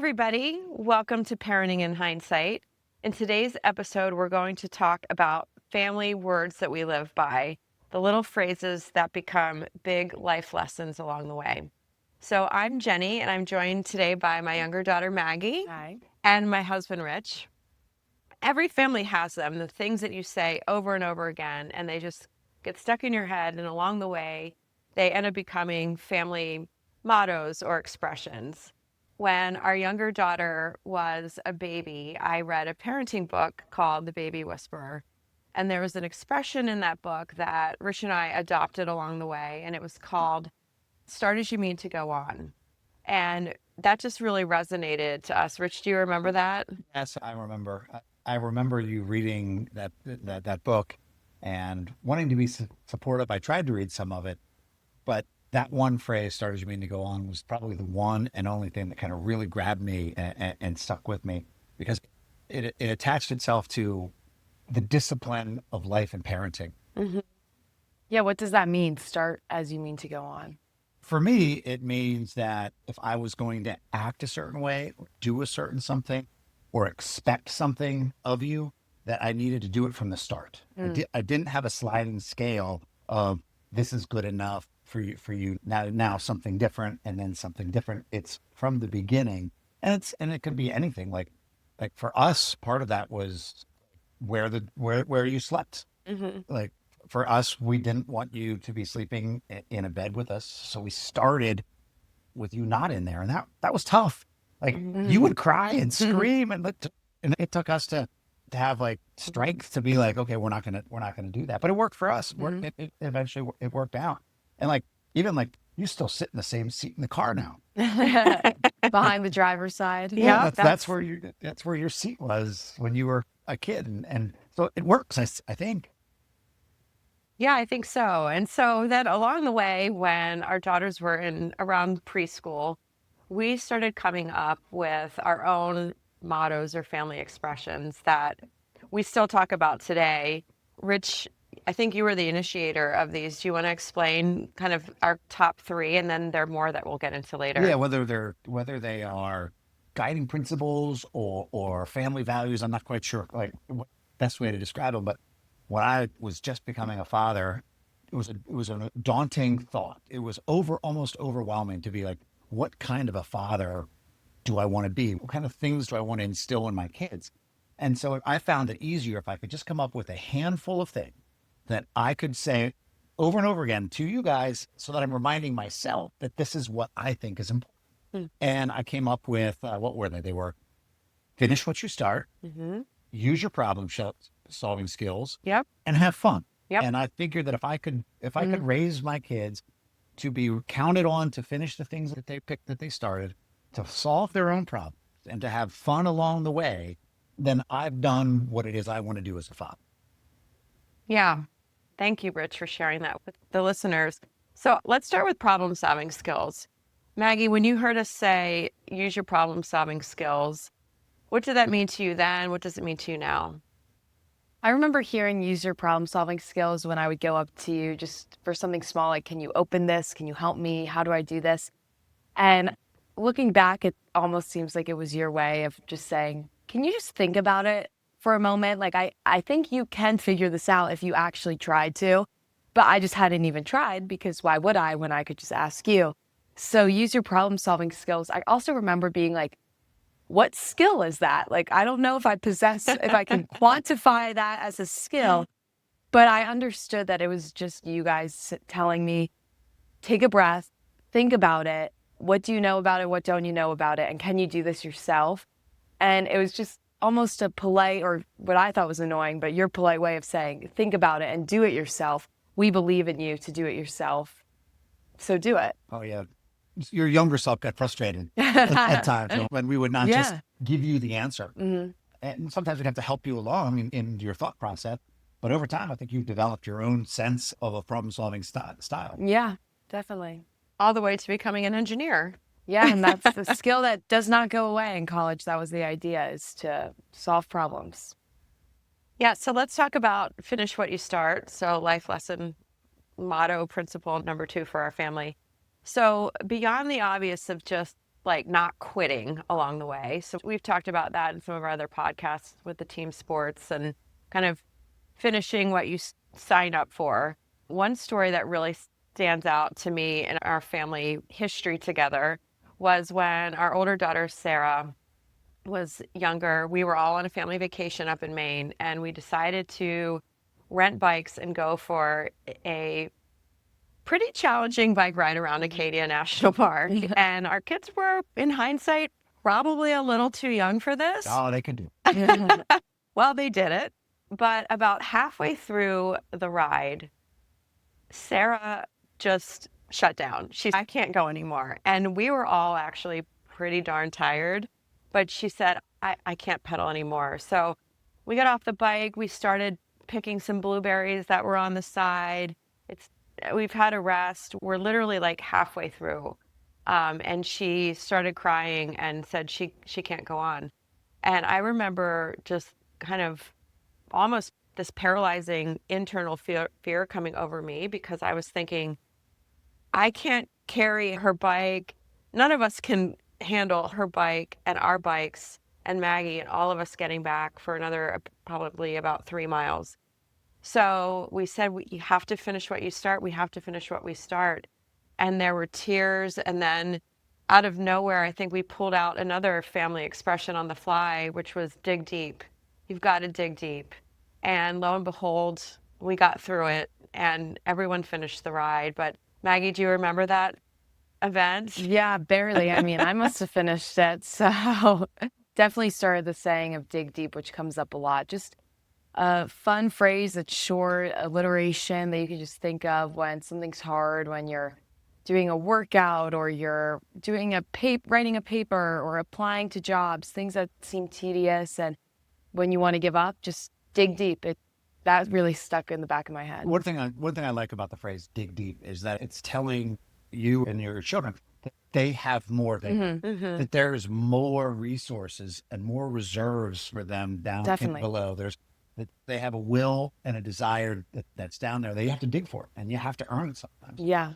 Everybody, welcome to Parenting in Hindsight. In today's episode, we're going to talk about family words that we live by, the little phrases that become big life lessons along the way. So I'm Jenny, and I'm joined today by my younger daughter, Maggie, Hi. and my husband, Rich. Every family has them, the things that you say over and over again, and they just get stuck in your head, and along the way, they end up becoming family mottos or expressions. When our younger daughter was a baby, I read a parenting book called The Baby Whisperer. And there was an expression in that book that Rich and I adopted along the way, and it was called "Start as you mean to go on." And that just really resonated to us. Rich, do you remember that? Yes, I remember. I remember you reading that book and wanting to be supportive. I tried to read some of it, but that one phrase, "start as you mean to go on," was probably the one and only thing that kind of really grabbed me and stuck with me because it attached itself to the discipline of life and parenting. Mhm. Yeah, what does that mean? Start as you mean to go on. For me, it means that if I was going to act a certain way or do a certain something or expect something of you, that I needed to do it from the start. I didn't have a sliding scale of this is good enough for you now something different and then something different. It's from the beginning. And it could be anything like for us, part of that was where you slept. Mhm. Like for us, we didn't want you to be sleeping in a bed with us, so we started with you not in there, and that was tough. Like you would cry and scream, and it took us to have like strength to be like, okay, we're not gonna do that. But it worked for us. It eventually it worked out, and like even like you still sit in the same seat in the car now. Behind the driver's side. Yeah, That's where your seat was when you were a kid, and so it works. I think. Yeah, I think so. And so then along the way, when our daughters were in around preschool, we started coming up with our own mottos or family expressions that we still talk about today. Rich, I think you were the initiator of these. Do you want to explain kind of our top three? And then there are more that we'll get into Yeah, later. whether they are guiding principles or family values, I'm not quite sure like what best way to describe them. But when I was just becoming a father, it was a daunting thought. It was almost overwhelming to be like, what kind of a father do I want to be? What kind of things do I want to instill in my kids? And so I found it easier if I could just come up with a handful of things that I could say over and over again to you guys so that I'm reminding myself that this is what I think is important. And I came up with what were they? They were finish what you start, Mm-hmm. use your solving skills, Yep. and have fun. Yep. And I figured that if I could raise my kids to be counted on to finish the things that they picked that they started, to solve their own problems and to have fun along the way, then I've done what it is I want to do as a father. Yeah. Thank you, Rich, for sharing that with the listeners. So let's start with problem solving skills. Maggie, when you heard us say use your problem solving skills, what did that mean to you then? What does it mean to you now? I remember hearing use your problem solving skills when I would go up to you just for something small, like, can you open this? Can you help me? How do I do this? And looking back, it almost seems like it was your way of just saying, can you just think about it for a moment? Like, I think you can figure this out if you actually tried to, but I just hadn't even tried because why would I when I could just ask you? So use your problem solving skills. I also remember being like, what skill is that? Like, I don't know if if I can quantify that as a skill, but I understood that it was just you guys telling me, take a breath, think about it. What do you know about it? What don't you know about it? And can you do this yourself? And it was just almost a polite, or what I thought was annoying, but your polite way of saying, think about it and do it yourself. We believe in you to do it yourself. So do it. Oh yeah, your younger self got frustrated at times when we would not just Yeah. give you the answer, Hmm. and sometimes we'd have to help you along in your thought process. But over time, I think you've developed your own sense of a problem-solving style. Yeah, definitely. All the way to becoming an engineer. Yeah, and that's the skill that does not go away in college. That was the idea, is to solve problems. Yeah, so let's talk about finish what you start. So, life lesson motto, principle number two for our family. So, beyond the obvious of just like not quitting along the way. So we've talked about that in some of our other podcasts with the team sports and kind of finishing what you sign up for. One story that really stands out to me in our family history together was when our older daughter, Sarah, was younger. We were all on a family vacation up in Maine, and we decided to rent bikes and go for a pretty challenging bike ride around Acadia National Park. And our kids were, in hindsight, probably a little too young for this. Oh, they can do it. Well, they did it. But about halfway through the ride, Sarah just shut down. I can't go anymore. And we were all actually pretty darn tired. But she said, I can't pedal anymore. So we got off the bike. We started picking some blueberries that were on the side. We've had a rest. We're literally like halfway through. And she started crying and said she can't go on. And I remember just kind of almost this paralyzing internal fear coming over me, because I was thinking, I can't carry her bike. None of us can handle her bike and our bikes and Maggie and all of us getting back for another probably about 3 miles. So we said, you have to finish what you start. We have to finish what we start. And there were tears. And then out of nowhere, I think we pulled out another family expression on the fly, which was dig deep. You've got to dig deep. And lo and behold, we got through it and everyone finished the ride. But Maggie, do you remember that event? Yeah, barely. I mean, I must have finished it. So definitely started the saying of dig deep, which comes up a lot. Just a fun phrase that's short, alliteration that you can just think of when something's hard, when you're doing a workout or you're doing writing a paper or applying to jobs, things that seem tedious. And when you want to give up, just dig deep. That really stuck in the back of my head. One thing I like about the phrase dig deep is that it's telling you and your children that they have more that there's more resources and more reserves for them down and below. That they have a will and a desire that's down there. They have to dig for it, and you have to earn it sometimes. Yeah.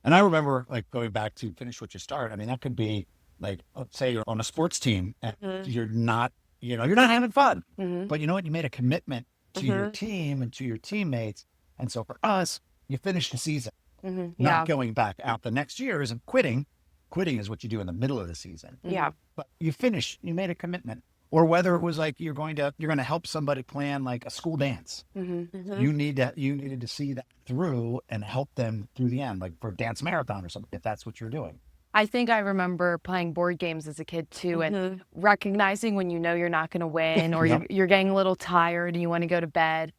And I remember, like, going back to finish what you start. I mean, that could be like, let's say you're on a sports team and you're not having fun, but you know what? You made a commitment to your team and to your teammates. And so for us, you finish the season. Not going back out the next year isn't quitting. Quitting is what you do in the middle of the season. Yeah. But you made a commitment. Or whether it was like you're going to help somebody plan like a school dance. You needed to see that through and help them through the end, like for a dance marathon or something, if that's what you're doing. I think I remember playing board games as a kid too, and recognizing when you know you're not going to win or you're getting a little tired and you want to go to bed.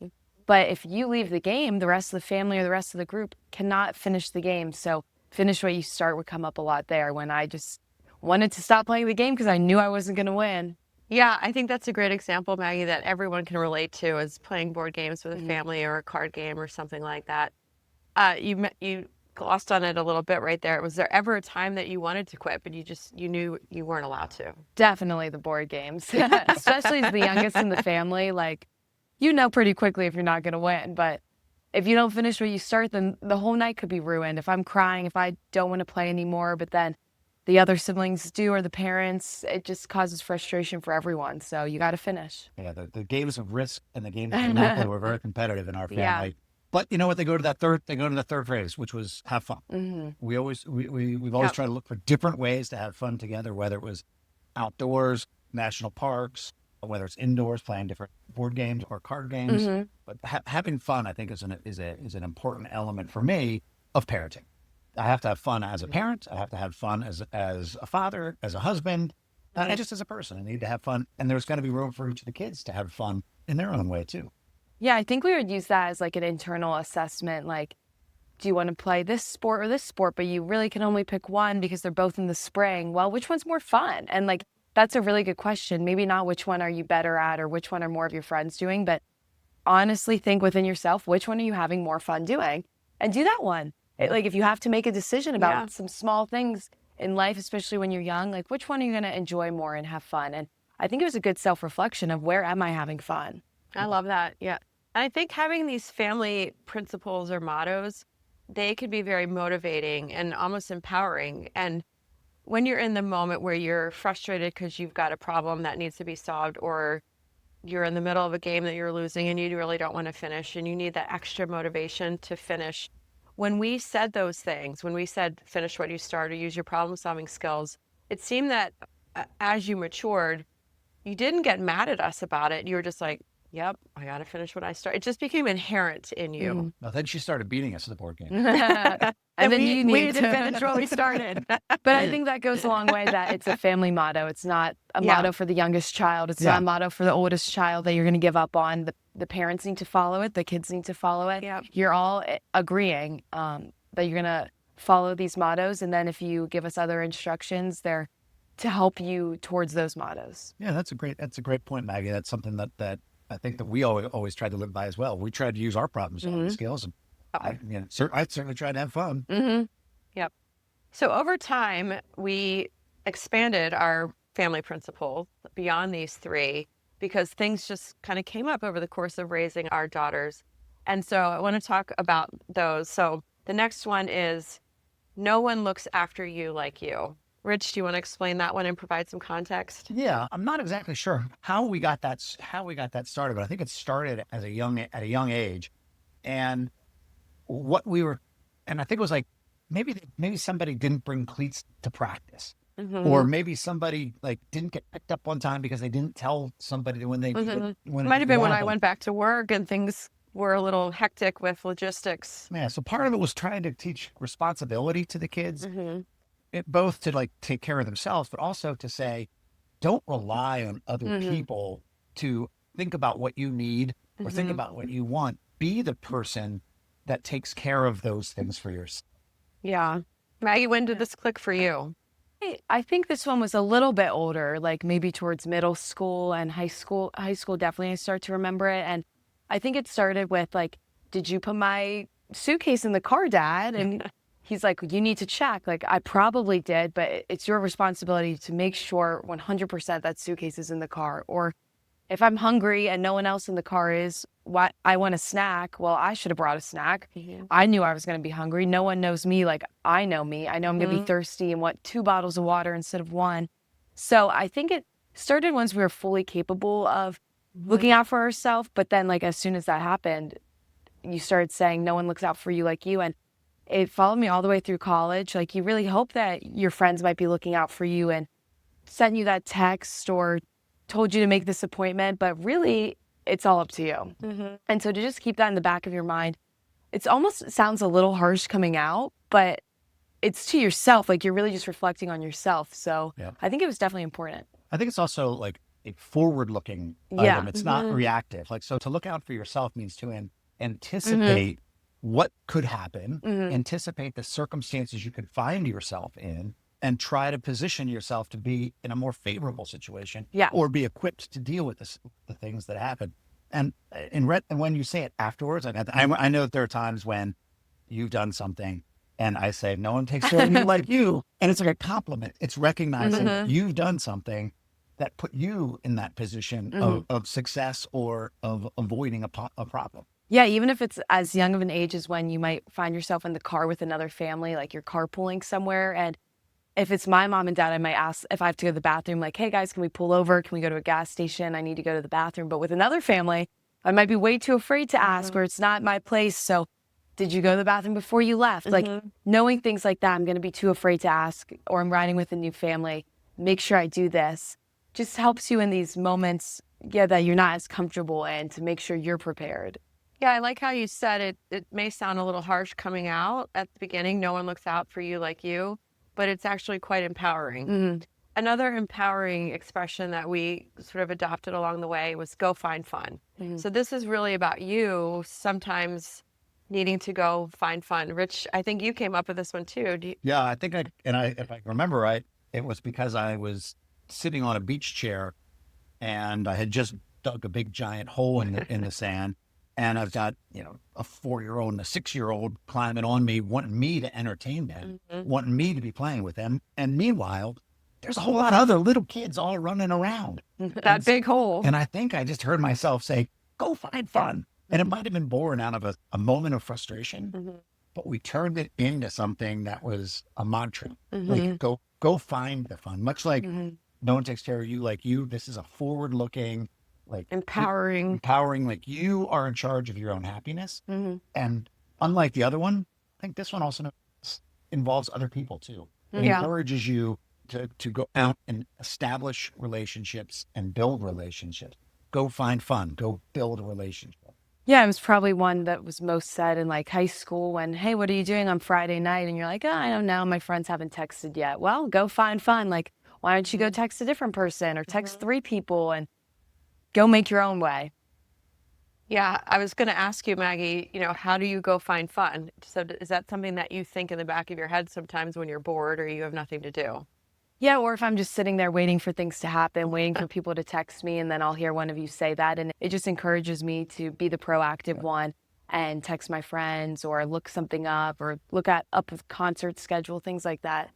But if you leave the game, the rest of the family or the rest of the group cannot finish the game. So finish what you start would come up a lot there when I just wanted to stop playing the game because I knew I wasn't going to win. Yeah, I think that's a great example, Maggie, that everyone can relate to, is playing board games with a family or a card game or something like that. You glossed on it a little bit right there. Was there ever a time that you wanted to quit, but you knew you weren't allowed to? Definitely the board games, especially as the youngest in the family. Like, you know pretty quickly if you're not going to win, but if you don't finish what you start, then the whole night could be ruined. If I'm crying, if I don't want to play anymore, but then the other siblings do or the parents, it just causes frustration for everyone. So you got to finish. Yeah, the games of Risk and the games of Monopoly were very competitive in our family. But you know what? They go to the third phrase, which was have fun. We've always tried to look for different ways to have fun together, whether it was outdoors, national parks, whether it's indoors, playing different board games or card games. But having fun, I think, is an important element for me of parenting. I have to have fun as a parent. I have to have fun as a father, as a husband, and just as a person. I need to have fun. And there's got to be room for each of the kids to have fun in their own way, too. Yeah, I think we would use that as like an internal assessment. Like, do you want to play this sport or this sport? But you really can only pick one because they're both in the spring. Well, which one's more fun? And like, that's a really good question. Maybe not which one are you better at or which one are more of your friends doing, but honestly think within yourself, which one are you having more fun doing? And do that one. Like, if you have to make a decision about some small things in life, especially when you're young, like, which one are you going to enjoy more and have fun? And I think it was a good self-reflection of where am I having fun? I love that. Yeah. And I think having these family principles or mottos, they can be very motivating and almost empowering. And when you're in the moment where you're frustrated because you've got a problem that needs to be solved, or you're in the middle of a game that you're losing and you really don't want to finish and you need that extra motivation to finish. When we said those things, when we said finish what you started, use your problem solving skills, it seemed that as you matured, you didn't get mad at us about it. You were just like, yep, I got to finish what I started. It just became inherent in you. No, then she started beating us at the board game. And then you we need didn't to finish where we started. But I think that goes a long way, that it's a family motto. It's not a Yeah. motto for the youngest child. It's Yeah. not a motto for the oldest child that you're going to give up on. The parents need to follow it. The kids need to follow it. Yep. You're all agreeing that you're going to follow these mottos. And then if you give us other instructions, they're to help you towards those mottos. Yeah, that's a great point, Maggie. That's something that I think that we always tried to live by as well. We tried to use our problem solving skills, and I certainly tried to have fun. Mm-hmm. Yep. So over time, we expanded our family principles beyond these three because things just kind of came up over the course of raising our daughters. And so I want to talk about those. So the next one is no one looks after you like you. Rich, do you want to explain that one and provide some context? Yeah, I'm not exactly sure how we got that started, but I think it started at a young age, and what we were, and I think it was like maybe somebody didn't bring cleats to practice, or maybe somebody like didn't get picked up one time because they didn't tell somebody when they It when might have been when wanted I them. went back to work and things were a little hectic with logistics. Yeah, so part of it was trying to teach responsibility to the kids, both to like take care of themselves, but also to say, don't rely on other people to think about what you need or think about what you want. Be the person that takes care of those things for yourself. Yeah. Maggie, when did this click for you? I think this one was a little bit older, like maybe towards middle school and high school. High school, definitely I start to remember it. And I think it started with like, did you put my suitcase in the car, Dad? And he's like, you need to check. Like, I probably did, but it's your responsibility to make sure 100% that suitcase is in the car. Or if I'm hungry and no one else in the car is, what I want a snack, well, I should have brought a snack. I knew I was going to be hungry. No one knows me like I know me. I know I'm going to be thirsty and want 2 bottles of water instead of 1. So I think it started once we were fully capable of looking out for ourselves. But then, like, as soon as that happened, you started saying no one looks out for you like you. And it followed me all the way through college. Like, you really hope that your friends might be looking out for you and sent you that text or told you to make this appointment, but really it's all up to you. And so to just keep that in the back of your mind, it's almost sounds a little harsh coming out, but it's to yourself. Like, you're really just reflecting on yourself. So Yeah. I think it was definitely important. I think it's also like a forward-looking Yeah. item. It's not reactive. Like, so to look out for yourself means to anticipate what could happen, anticipate the circumstances you could find yourself in, and try to position yourself to be in a more favorable situation, Yeah. or be equipped to deal with the things that happen. And when you say it afterwards, I know that there are times when you've done something and I say, no one takes care of you like you. And it's like a compliment. It's recognizing you've done something that put you in that position of success or of avoiding a problem. Yeah, even if it's as young of an age as when you might find yourself in the car with another family, like you're carpooling somewhere. And if it's my mom and dad, I might ask if I have to go to the bathroom, like, hey guys, can we pull over? Can we go to a gas station? I need to go to the bathroom. But with another family, I might be way too afraid to ask, or it's not my place. So did you go to the bathroom before you left? Like, knowing things like that, I'm going to be too afraid to ask, or I'm riding with a new family. Make sure I do this. Just helps you in these moments, that you're not as comfortable in, to make sure you're prepared. Yeah, I like how you said it. It may sound a little harsh coming out at the beginning. No one looks out for you like you, but it's actually quite empowering. Another empowering expression that we sort of adopted along the way was go find fun. So this is really about you sometimes needing to go find fun. Rich, I think you came up with this one too. Yeah, I think if I remember right, it was because I was sitting on a beach chair and I had just dug a big giant hole in the sand. And I've got, a 4-year-old and a 6-year-old climbing on me, wanting me to entertain them, wanting me to be playing with them. And meanwhile, there's a whole lot of other little kids all running around. That big hole. And I think I just heard myself say, go find fun. And it might have been born out of a moment of frustration. but we turned it into something that was a mantra. Mm-hmm. Like go find the fun. Much like Mm-hmm. no one takes care of you like you. This is a forward looking, like Empowering. empowering, like you are in charge of your own happiness. Mm-hmm. And unlike the other one, I think this one also involves other people too. It Yeah. encourages you to go out and establish relationships and build relationships. Go find fun. Go build a relationship. Yeah, it was probably one that was most said in like high school when, hey, what are you doing on Friday night? And you're like, oh, I don't know. My friends haven't texted yet. Well, go find fun. Like, why don't you go text a different person or text Mhm. 3 people and go make your own way? Yeah, I was going to ask you, Maggie, how do you go find fun? So is that something that you think in the back of your head sometimes when you're bored or you have nothing to do? Yeah, or if I'm just sitting there waiting for things to happen, waiting for people to text me, and then I'll hear one of you say that. And it just encourages me to be the proactive one and text my friends or look something up or look at up a concert schedule, things like that.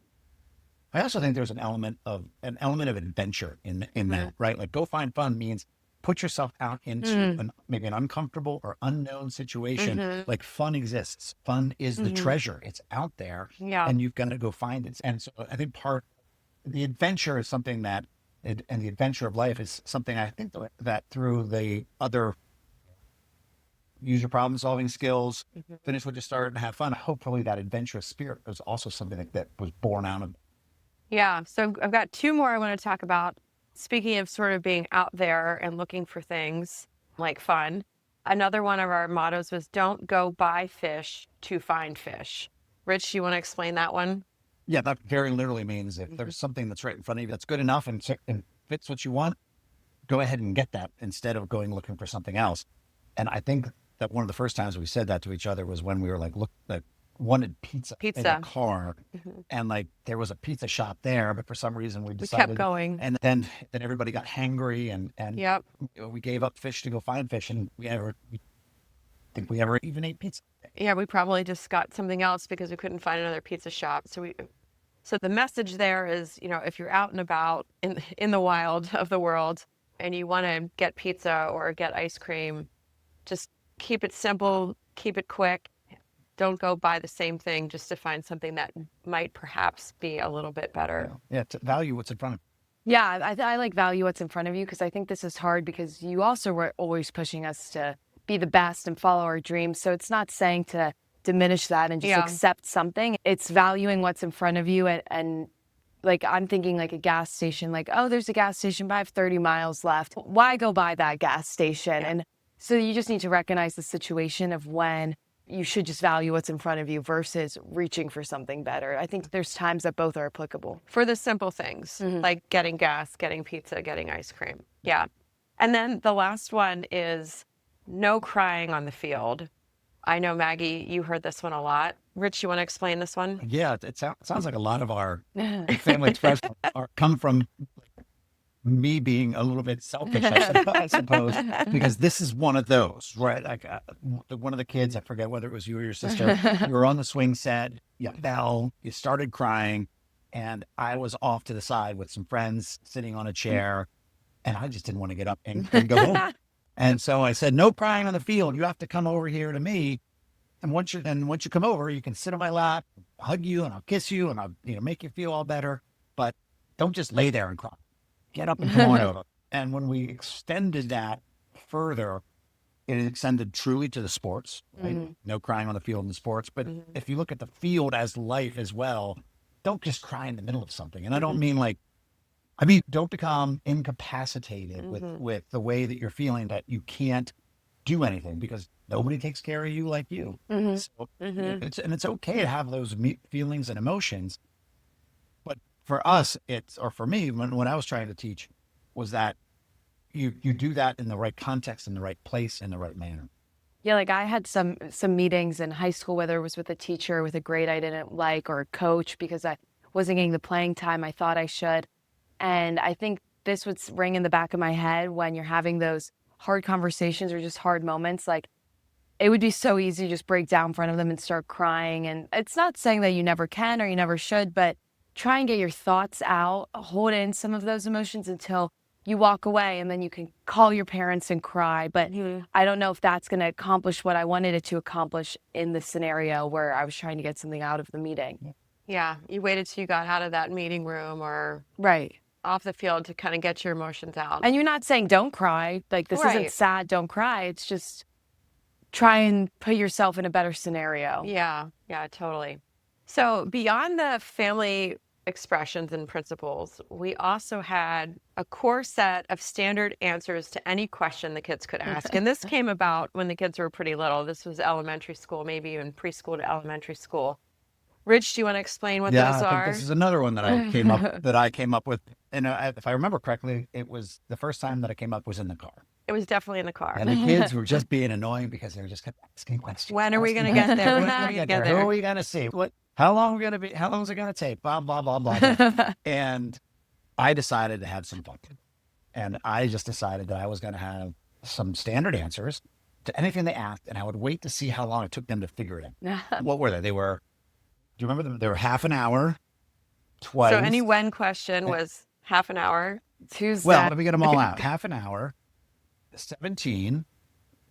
I also think there's an element of adventure in that, right? Like go find fun means put yourself out into maybe an uncomfortable or unknown situation. Mm-hmm. Like fun exists. Fun is the Mm-hmm. treasure. It's out there, Yeah. and you've got to go find it. And so I think the adventure is something and the adventure of life is something I think that through the other use your problem solving skills, Mhm. finish what you started, and have fun. Hopefully, that adventurous spirit was also something that was born out of. Yeah. So I've got two more I want to talk about. Speaking of sort of being out there and looking for things like fun, another one of our mottos was don't go buy fish to find fish. Rich, you want to explain that one? Yeah, that very literally means if Mhm. there's something that's right in front of you that's good enough and fits what you want, go ahead and get that instead of going looking for something else. And I think that one of the first times we said that to each other was when we were like wanted pizza in the Pizza. car, Mhm. and like there was a pizza shop there, but for some reason we We kept decided, going. and then everybody got hangry and Yep. we gave up fish to go find fish, and we think we ever even ate pizza. Yeah, we probably just got something else because we couldn't find another pizza shop. So the message there is, if you're out and about in the wild of the world and you want to get pizza or get ice cream, just keep it simple, keep it quick. Don't go buy the same thing just to find something that might perhaps be a little bit better. Yeah, to value what's in front of Yeah, I like value what's in front of you because I think this is hard because you also were always pushing us to be the best and follow our dreams. So it's not saying to diminish that and just Yeah. accept something. It's valuing what's in front of you and like I'm thinking like a gas station, like, oh, there's a gas station, but I have 30 miles left. Why go by that gas station? Yeah. And so you just need to recognize the situation of when you should just value what's in front of you versus reaching for something better. I think there's times that both are applicable. For the simple things Mhm. like getting gas, getting pizza, getting ice cream. Yeah. And then the last one is no crying on the field. I know, Maggie, you heard this one a lot. Rich, you want to explain this one? Yeah, it sounds like a lot of our family expressions come from me being a little bit selfish, I suppose, because this is one of those, right? Like one of the kids, I forget whether it was you or your sister, you were on the swing set, you fell, you started crying, and I was off to the side with some friends sitting on a chair, and I just didn't want to get up and go home. And so I said, no crying on the field. You have to come over here to me. And once you come over, you can sit on my lap, hug you, and I'll kiss you, and I'll make you feel all better. But don't just lay there and cry. Get up and come on over. And when we extended that further, it extended truly to the sports, right? Mhm. No crying on the field in sports. But Mhm. if you look at the field as life as well, don't just cry in the middle of something. And I don't Mhm. mean I mean, don't become incapacitated Mhm. with the way that you're feeling that you can't do anything because nobody takes care of you like you. Mhm. So Mhm. it's okay to have those feelings and emotions. But for us, or for me, when I was trying to teach, was that you do that in the right context, in the right place, in the right manner. Yeah, like I had some meetings in high school, whether it was with a teacher with a grade I didn't like or a coach because I wasn't getting the playing time I thought I should. And I think this would ring in the back of my head when you're having those hard conversations or just hard moments. Like it would be so easy to just break down in front of them and start crying. And it's not saying that you never can or you never should, but try and get your thoughts out, hold in some of those emotions until you walk away and then you can call your parents and cry. But I don't know if that's going to accomplish what I wanted it to accomplish in the scenario where I was trying to get something out of the meeting. Yeah, you waited till you got out of that meeting room or Right. off the field to kind of get your emotions out. And you're not saying don't cry. Like, this isn't Right. sad, don't cry. It's just try and put yourself in a better scenario. Yeah, totally. So beyond the family expressions and principles, we also had a core set of standard answers to any question the kids could ask. And this came about when the kids were pretty little. This was elementary school, maybe even preschool to elementary school. Rich, do you want to explain what Yeah, those I think are? this is another one that I came up with. And if I remember correctly, it was the first time that I came up was in the car. It was definitely in the car. And the kids were just being annoying because they were just kept asking questions. When are we asking going to get questions. there? When When are are we we gonna going to get Who are there? we going to see? How long are we going to be? How long is it going to take? Blah, blah, blah, blah, blah. And I decided to have some fun. And I just decided that I was going to have some standard answers to anything they asked. And I would wait to see how long it took them to figure it out. What were they? Do you remember them? They were half an hour, twice. So any when question was half an hour. Tuesday. Well, let me get them all out. Half an hour, 17,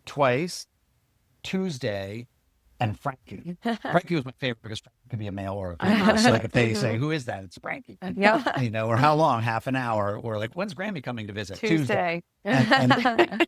twice, Tuesday, and Frankie. Frankie was my favorite because Frankie could be a male or a female. So like if they say, who is that? It's Frankie. Yep. You know, or how long? Half an hour. Or like, when's Grammy coming to visit? Tuesday. And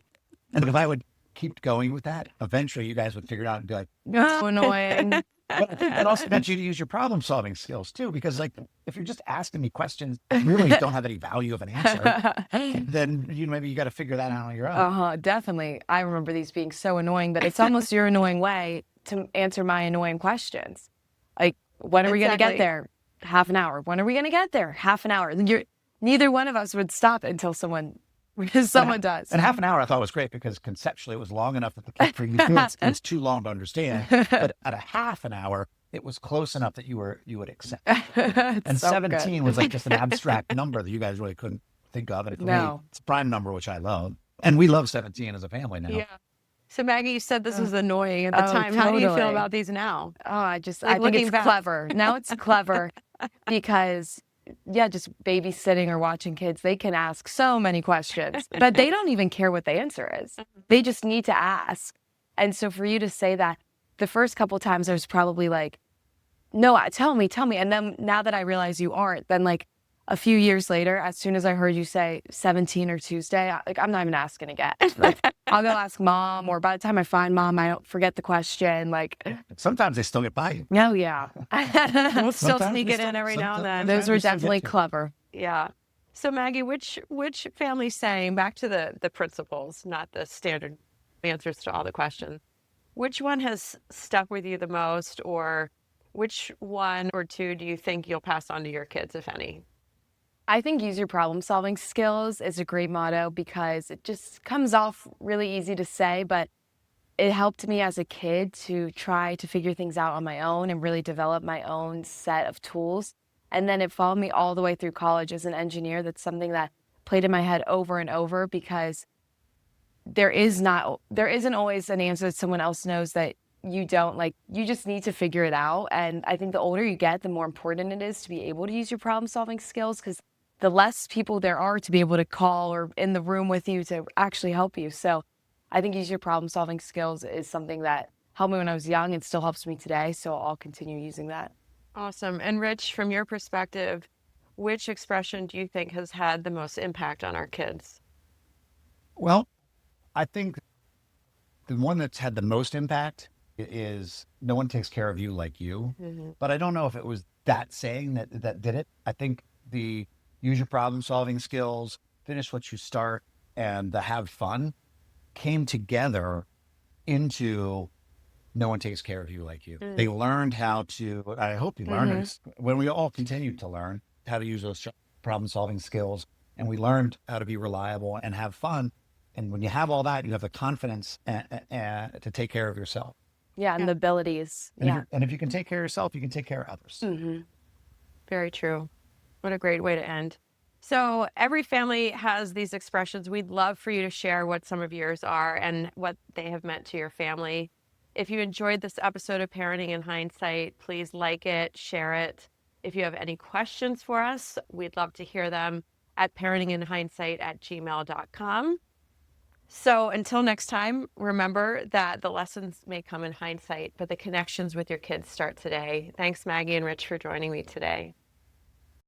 if I would keep going with that, eventually you guys would figure it out and be like, So annoying. but I think that also meant you to use your problem solving skills too, because like if you're just asking me questions that really don't have any value of an answer, then maybe you got to figure that out on your own. Definitely. I remember these being so annoying, but it's almost your annoying way to answer my annoying questions. Like, when are we going to get Exactly. there? Half an hour. When are we going to get there? Half an hour. Neither one of us would stop until someone does. And half an hour I thought was great because conceptually it was long enough that the kid for you it's too long to understand. But at a half an hour, it was close enough that you would accept. And so 17 was like just an abstract number that you guys really couldn't think of. And for me, No. it's a prime number, which I love. And we love 17 as a family now. Yeah. So Maggie, you said this was annoying at the Oh, time. How do you feel totally. about these now? I Like, think looking it's back. clever. Now it's clever because, just babysitting or watching kids, they can ask so many questions, but they don't even care what the answer is. They just need to ask. And so for you to say that, the first couple times I was probably like, no, tell me. And then now that I realize you aren't, then like a few years later, as soon as I heard you say 17 or Tuesday, I'm not even asking again. Like, I'll go ask mom, or by the time I find mom, I don't forget the question. Like, Sometimes they still get by you. oh yeah. We'll still Sometimes sneak we it in every now and then. sometimes Those were we still get definitely to it. clever. Yeah. So Maggie, which family saying, back to the principles, not the standard answers to all the questions, which one has stuck with you the most, or which one or two do you think you'll pass on to your kids, if any? I think use your problem solving skills is a great motto because it just comes off really easy to say, but it helped me as a kid to try to figure things out on my own and really develop my own set of tools. And then it followed me all the way through college as an engineer. That's something that played in my head over and over because there isn't always an answer that someone else knows that you don't. Like, you just need to figure it out. And I think the older you get, the more important it is to be able to use your problem solving skills, because the less people there are to be able to call or in the room with you to actually help you. So I think use your problem solving skills is something that helped me when I was young and still helps me today. So I'll continue using that. Awesome. And Rich, from your perspective, which expression do you think has had the most impact on our kids? Well, I think the one that's had the most impact is no one takes care of you like you. But I don't know if it was that saying that did it. I think the use your problem solving skills, finish what you start, and the have fun came together into no one takes care of you like you. They learned how to, I hope you learned it, when we all continue to learn how to use those problem solving skills, and we learned how to be reliable and have fun. And when you have all that, you have the confidence to take care of yourself. Yeah, and the abilities. And if you can take care of yourself, you can take care of others. Very true. What a great way to end. So every family has these expressions. We'd love for you to share what some of yours are and what they have meant to your family. If you enjoyed this episode of Parenting in Hindsight, please like it, share it. If you have any questions for us, we'd love to hear them. at parentinginhindsight@gmail.com. So until next time, remember that the lessons may come in hindsight, but the connections with your kids start today. Thanks, Maggie and Rich, for joining me today.